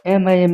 MIM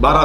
12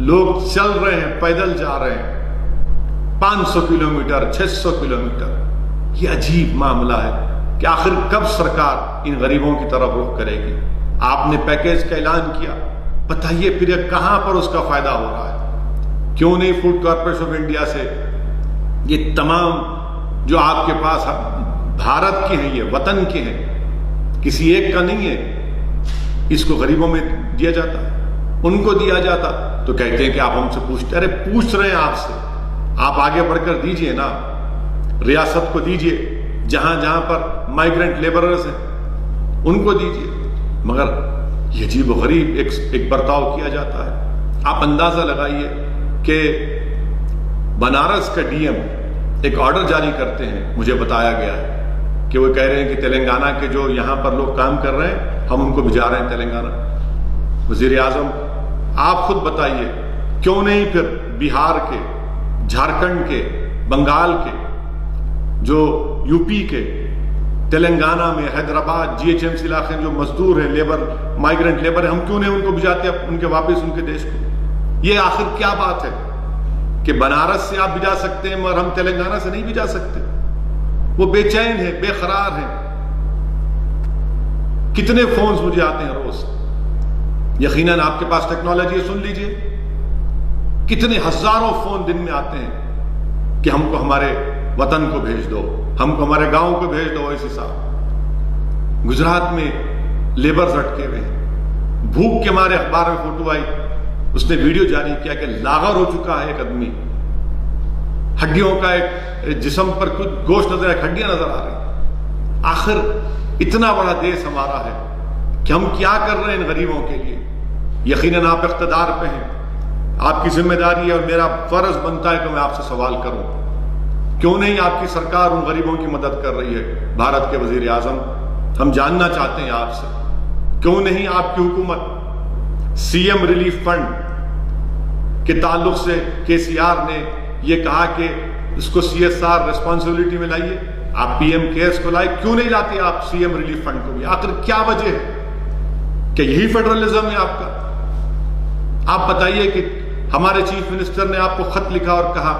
لوگ چل رہے ہیں، پیدل جا رہے ہیں 500 کلومیٹر 600 کلومیٹر. یہ عجیب معاملہ ہے کہ آخر کب سرکار ان غریبوں کی طرف رخ کرے گی؟ آپ نے پیکیج کا اعلان کیا، بتائیے پھر کہاں پر اس کا فائدہ ہو رہا ہے؟ کیوں نہیں فوڈ کارپوریشن آف انڈیا سے یہ تمام جو آپ کے پاس بھارت کے ہیں، یہ وطن کے ہیں، کسی ایک کا نہیں ہے، اس کو غریبوں میں دیا جاتا، ان کو دیا جاتا؟ تو کہتے ہیں کہ آپ ہم سے پوچھتے. ارے پوچھ رہے ہیں آپ سے، آپ آگے بڑھ کر دیجئے نا، ریاست کو دیجئے، جہاں جہاں پر مائیگرنٹ لیبررز ہیں ان کو دیجئے. مگر یہ عجیب و غریب ایک برتاؤ کیا جاتا ہے. آپ اندازہ لگائیے کہ بنارس کا ڈی ایم ایک آرڈر جاری کرتے ہیں، مجھے بتایا گیا ہے کہ وہ کہہ رہے ہیں کہ تلنگانہ کے جو یہاں پر لوگ کام کر رہے ہیں ہم ان کو بھجا رہے ہیں تلنگانہ. وزیر اعظم آپ خود بتائیے، کیوں نہیں پھر بہار کے، جھارکھنڈ کے، بنگال کے، جو یو پی کے، تلنگانہ میں، Hyderabad G H M C علاقے میں جو مزدور ہیں، لیبر، مائیگرنٹ لیبر ہیں، ہم کیوں نہیں ان کو بھجاتے ان کے واپس ان کے دیش کو؟ یہ آخر کیا بات ہے کہ بنارس سے آپ بھجا سکتے ہیں مگر ہم تلنگانہ سے نہیں بھجا سکتے؟ وہ بے چین ہیں، بے قرار ہیں. کتنے فونز مجھے آتے ہیں روز، یقیناً آپ کے پاس ٹیکنالوجی ہے، سن لیجئے، کتنے ہزاروں فون دن میں آتے ہیں کہ ہم کو ہمارے وطن کو بھیج دو، ہم کو ہمارے گاؤں کو بھیج دو. ایسے صاحب گجرات میں لیبرز اٹکے ہوئے ہیں، بھوک کے مارے. اخبار میں فوٹو آئی، اس نے ویڈیو جاری کیا کہ لاغر ہو چکا ہے ایک آدمی، ہڈیوں کا ایک جسم پر کچھ گوشت نظر ہے، ہڈیاں نظر آ رہی ہیں. آخر اتنا بڑا دیش ہمارا ہے کہ ہم کیا کر رہے ہیں ان غریبوں کے لیے؟ یقیناً آپ اقتدار پہ ہیں، آپ کی ذمہ داری ہے اور میرا فرض بنتا ہے کہ میں آپ سے سوال کروں، کیوں نہیں آپ کی سرکار ان غریبوں کی مدد کر رہی ہے؟ بھارت کے وزیر اعظم، ہم جاننا چاہتے ہیں آپ سے، کیوں نہیں آپ کی حکومت سی ایم ریلیف فنڈ کے تعلق سے کے سی آر نے یہ کہا کہ اس کو سی ایس آر ریسپانسبلٹی میں لائیے، آپ پی ایم کیئرس کو لائے، کیوں نہیں لاتے آپ سی ایم ریلیف فنڈ کو بھی؟ آخر کیا وجہ ہے؟ کہ یہی فیڈرلزم ہے آپ کا؟ آپ بتائیے کہ ہمارے چیف منسٹر نے آپ کو خط لکھا اور کہا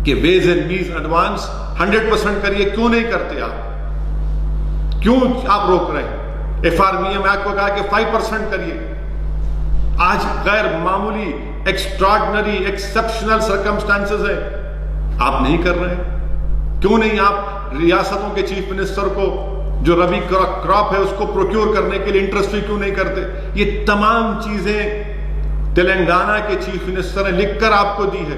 کہ ویز اینڈ میز ایڈوانس 100% کریے، کیوں نہیں کرتے آپ؟ کیوں آپ روک رہے ہیں؟ F R B M act کو کہا کہ 5% کریے. آج غیر معمولی، ایکسٹراڈنری، ایکسپشنل سرکمسٹانسز ہیں، آپ نہیں کر رہے ہیں. کیوں نہیں آپ ریاستوں کے چیف منسٹر کو جو ربی کراپ ہے اس کو پروکیور کرنے کے لیے انٹرسٹ فی کیوں نہیں کرتے؟ یہ تمام چیزیں تلنگانہ کے چیف منسٹر نے لکھ کر آپ کو دی ہے.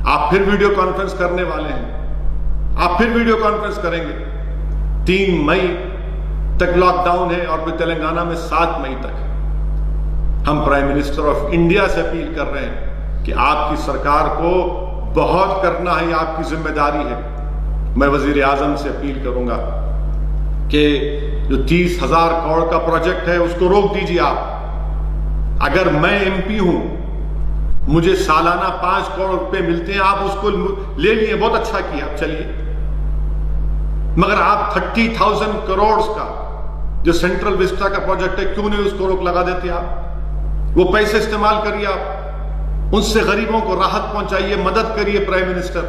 آپ پھر ویڈیو کانفرنس کرنے والے ہیں، آپ پھر ویڈیو کانفرنس کریں گے. 3 مئی تک لاک ڈاؤن ہے اور پھر تلنگانہ میں 7 مئی تک. ہم پرائم منسٹر آف انڈیا سے اپیل کر رہے ہیں کہ آپ کی سرکار کو بہت کرنا ہے، آپ کی ذمہ داری ہے. میں وزیر اعظم سے اپیل کروں گا کہ جو 30,000 کروڑ کا پروجیکٹ ہے اس کو روک دیجیے آپ. اگر میں ایم پی ہوں، مجھے سالانہ 5 کروڑ روپے ملتے ہیں، آپ اس کو لے لیے، بہت اچھا کیا، چلیے. مگر آپ 30,000 کروڑ کا جو سینٹرل وسٹا کا پروجیکٹ ہے، کیوں نہیں اس کو روک لگا دیتے آپ؟ وہ پیسے استعمال کریے، آپ ان سے غریبوں کو راحت پہنچائیے، مدد کریے. پرائم منسٹر،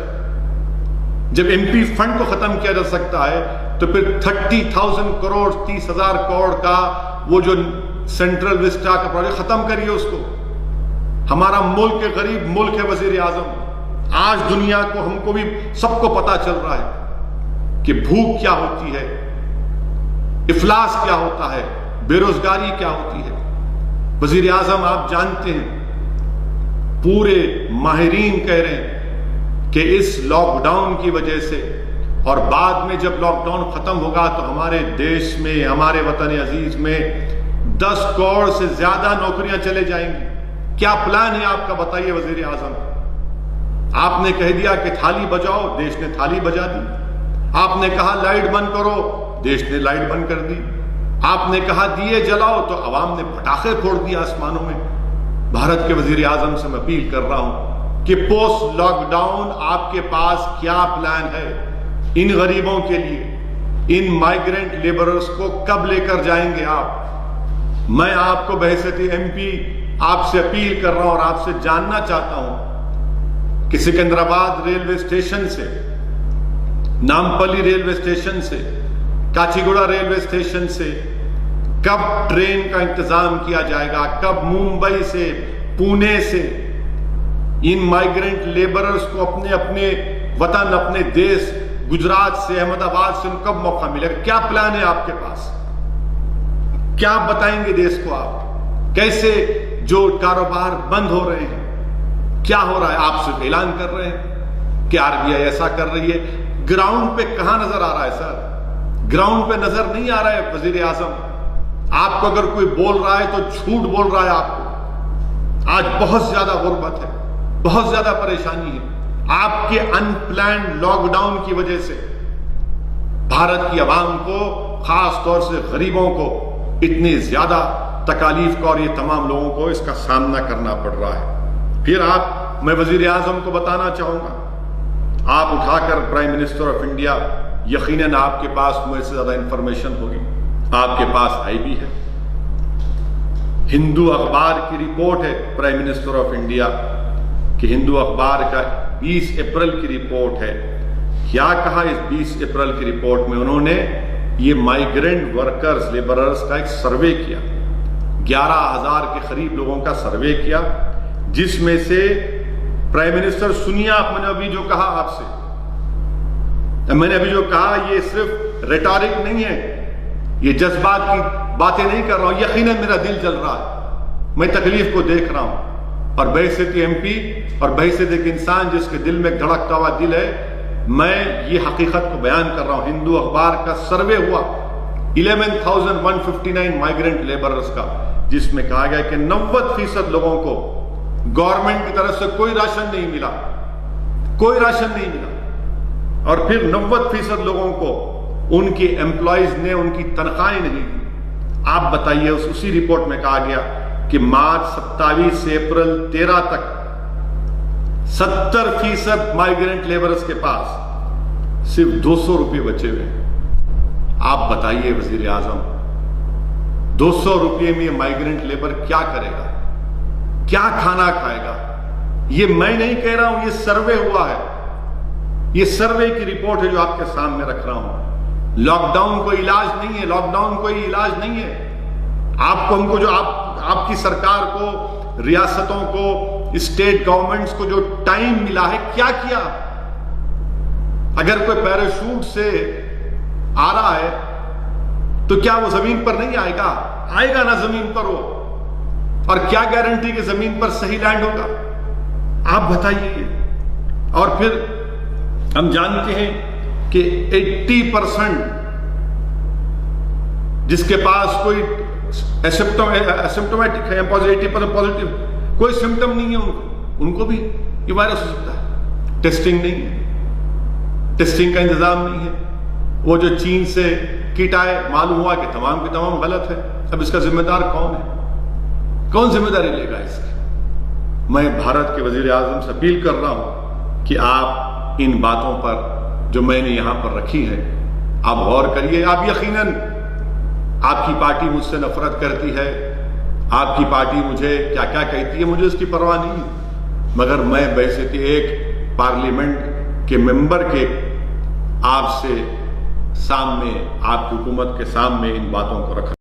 جب ایم پی فنڈ کو ختم کیا جا سکتا ہے تو پھر 30,000 کروڑ 30,000 کروڑ کا وہ جو سینٹرل وسٹا کا پروجیکٹ ختم کریے اس کو. ہمارا ملک غریب ملک ہے وزیر اعظم. آج دنیا کو، ہم کو بھی سب کو پتا چل رہا ہے کہ بھوک کیا ہوتی ہے، افلاس کیا ہوتا ہے، بے روزگاری کیا ہوتی ہے. وزیر اعظم آپ جانتے ہیں، پورے ماہرین کہہ رہے ہیں کہ اس لاک ڈاؤن کی وجہ سے اور بعد میں جب لاک ڈاؤن ختم ہوگا تو ہمارے دیش میں، ہمارے وطن عزیز میں 10 کروڑ سے زیادہ نوکریاں چلے جائیں گی. کیا پلان ہے آپ کا؟ بتائیے وزیر اعظم. آپ نے کہہ دیا کہ تھالی بجاؤ، دیش نے تھالی بجا دی. آپ نے کہا لائٹ بند کرو، دیش نے لائٹ بند کر دی. آپ نے کہا دیے جلاؤ تو عوام نے پٹاخے پھوڑ دیا آسمانوں میں. بھارت کے وزیر اعظم سے میں اپیل کر رہا ہوں کہ پوسٹ لاک ڈاؤن آپ کے پاس کیا پلان ہے ان غریبوں کے لیے؟ ان مائیگرنٹ لیبررز کو کب لے کر جائیں گے آپ؟ میں آپ کو بحیثیت ایم پی آپ سے اپیل کر رہا ہوں اور آپ سے جاننا چاہتا ہوں کہ سکندرآباد ریلوے اسٹیشن سے، نامپلی ریلوے اسٹیشن سے، کاچیگوڑا ریلوے اسٹیشن سے کب ٹرین کا انتظام کیا جائے گا، کب ممبئی سے، پونے سے ان مائیگرنٹ لیبررز کو اپنے اپنے وطن، اپنے دیش گجرات سے، احمد آباد سے ان کب موقع ملے گا؟ کیا پلان ہے آپ کے پاس؟ کیا بتائیں گے دیش کو آپ؟ کیسے جو کاروبار بند ہو رہے ہیں، کیا ہو رہا ہے؟ آپ صرف اعلان کر رہے ہیں کہ آر بی آئی ایسا کر رہی ہے، گراؤنڈ پہ کہاں نظر آ رہا ہے سر؟ گراؤنڈ پہ نظر نہیں آ رہا ہے وزیر اعظم۔ آپ کو اگر کوئی بول رہا ہے تو جھوٹ بول رہا ہے آپ کو۔ آج بہت زیادہ غربت ہے، بہت زیادہ پریشانی ہے۔ آپ کے ان پلانڈ لاک ڈاؤن کی وجہ سے بھارت کی عوام کو، خاص طور سے غریبوں کو اتنی زیادہ تکالیف کا اور یہ تمام لوگوں کو اس کا سامنا کرنا پڑ رہا ہے۔ پھر میں وزیر اعظم کو بتانا چاہوں گا، آپ اٹھا کر پرائم منسٹر آف انڈیا، یقیناً آپ کے پاس مجھ سے زیادہ انفارمیشن ہوگی، آپ کے پاس آئی بھی ہے۔ ہندو اخبار کی رپورٹ ہے پرائم منسٹر آف انڈیا کہ ہندو اخبار کا 20 اپریل کی رپورٹ ہے۔ کیا کہا اس 20 اپریل کی رپورٹ میں؟ انہوں نے یہ مائیگرنٹ ورکرز، لیبررز کا ایک سروے کیا، 11,000 کے قریب لوگوں کا سروے کیا، جس میں سے پرائم منسٹر سنیے آپ، میں نے ابھی جو کہا آپ سے، میں نے ابھی جو کہا یہ صرف ریٹارک نہیں ہے، یہ جذبات کی باتیں نہیں کر رہا ہوں، یقیناً میرا دل جل رہا ہے، میں تکلیف کو دیکھ رہا ہوں، اور بحیثیت ایم پی اور بحیثیت ایک انسان جس کے دل میں دھڑکتا ہوا دل ہے، میں یہ حقیقت کو بیان کر رہا ہوں۔ ہندو اخبار کا سروے ہوا 11,159 مائیگرنٹ لیبررز کا، جس میں کہا گیا کہ 90% لوگوں کو گورنمنٹ کی طرف سے کوئی راشن نہیں ملا، کوئی راشن نہیں ملا، اور پھر 90% لوگوں کو ان کے امپلائیز نے ان کی تنخواہیں نہیں دی۔ آپ بتائیے، اسی رپورٹ میں کہا گیا کہ مارچ 27 سے اپریل 13 تک 70% مائیگرنٹ لیبرز کے پاس صرف 200 روپے بچے ہوئے ہیں۔ آپ بتائیے وزیر اعظم، 200 روپے میں مائیگرنٹ لیبر کیا کرے گا؟ کیا کھانا کھائے گا؟ یہ میں نہیں کہہ رہا ہوں، یہ سروے ہوا ہے، یہ سروے کی رپورٹ ہے جو آپ کے سامنے رکھ رہا ہوں۔ لاک ڈاؤن کوئی علاج نہیں ہے، لاک ڈاؤن کوئی علاج نہیں ہے۔ آپ کو، ہم کو، جو آپ کی سرکار کو، ریاستوں کو، اسٹیٹ گورنمنٹس کو جو ٹائم ملا ہے، کیا کیا؟ اگر کوئی پیراشوٹ سے آ رہا ہے تو کیا وہ زمین پر نہیں آئے گا؟ آئے گا نا زمین پر وہ، اور کیا گارنٹی کہ زمین پر صحیح لینڈ ہوگا؟ آپ بتائیے یہ۔ اور پھر ہم جانتے ہیں کہ 80% جس کے پاس کوئی اسمپٹومیٹک ہے، پازیٹیو کوئی سمٹم نہیں ہے، ان کو بھی یہ وائرس ہو سکتا ہے۔ ٹیسٹنگ نہیں ہے، ٹیسٹنگ کا انتظام نہیں ہے۔ وہ جو چین سے کٹ آئے، معلوم ہوا کہ تمام کے تمام غلط ہے۔ اب اس کا ذمہ دار کون ہے؟ کون ذمہ داری لے گا اس کی؟ میں بھارت کے وزیر اعظم سے اپیل کر رہا ہوں کہ آپ ان باتوں پر جو میں نے یہاں پر رکھی ہے، آپ غور کریے۔ آپ یقیناً، آپ کی پارٹی مجھ سے نفرت کرتی ہے، آپ کی پارٹی مجھے کیا کیا کہتی ہے، مجھے اس کی پرواہ نہیں ہے، مگر میں بحیثیت ایک پارلیمنٹ کے ممبر کے آپ سے سامنے، آپ کی حکومت کے سامنے ان باتوں کو رکھا۔